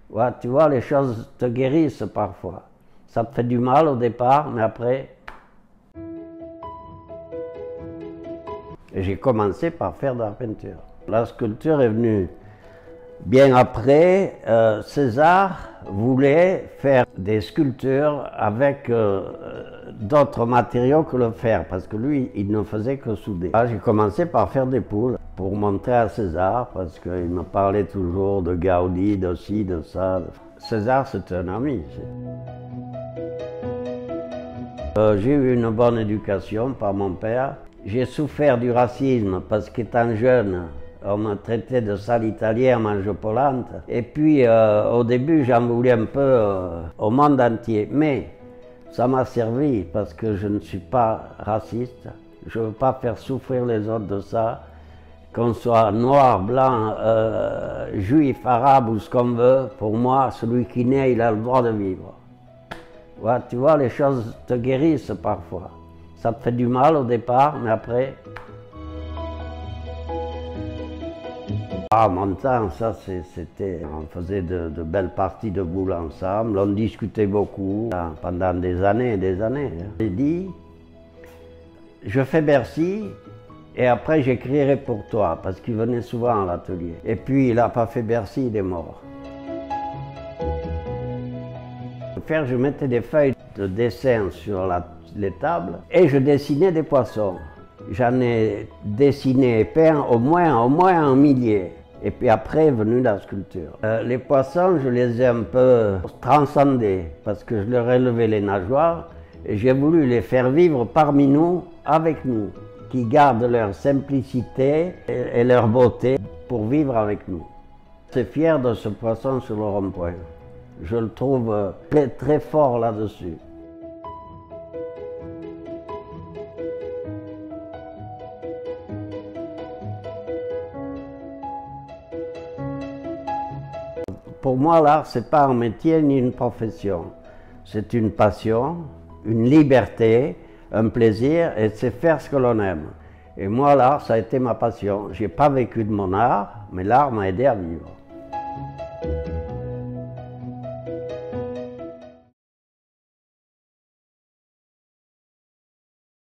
Ouais, tu vois, les choses te guérissent parfois. Ça te fait du mal au départ, mais après... Et j'ai commencé par faire de la peinture. La sculpture est venue bien après. César voulait faire des sculptures avec d'autres matériaux que le fer, parce que lui, il ne faisait que souder. J'ai commencé par faire des poules pour montrer à César, parce qu'il me parlait toujours de Gaudi, de ci, de ça. César, c'est un ami. J'ai eu une bonne éducation par mon père. J'ai souffert du racisme parce qu'étant jeune, on me traitait de sale italien, mange-polente. Et puis, au début, j'en voulais un peu au monde entier. Mais ça m'a servi parce que je ne suis pas raciste. Je ne veux pas faire souffrir les autres de ça. Qu'on soit noir, blanc, juif, arabe ou ce qu'on veut, pour moi, celui qui naît, il a le droit de vivre. Ouais, tu vois, les choses te guérissent parfois. Ça te fait du mal au départ, mais après... Mon temps, ça c'était... On faisait de belles parties de boules ensemble, on discutait beaucoup pendant des années et des années. J'ai dit, je fais Bercy et après j'écrirai pour toi, parce qu'il venait souvent à l'atelier. Et puis il n'a pas fait Bercy, il est mort. Je mettais des feuilles de dessin sur les tables et je dessinais des poissons. J'en ai dessiné et peint au moins un millier. Et puis après est venue la sculpture. Les poissons, je les ai un peu transcendés parce que je leur ai levé les nageoires et j'ai voulu les faire vivre parmi nous, avec nous, qui gardent leur simplicité et leur beauté pour vivre avec nous. Je suis fier de ce poisson sur le rond-point. Je le trouve très, très fort là-dessus. Pour moi, l'art, ce n'est pas un métier ni une profession. C'est une passion, une liberté, un plaisir, et c'est faire ce que l'on aime. Et moi, l'art, ça a été ma passion. Je n'ai pas vécu de mon art, mais l'art m'a aidé à vivre.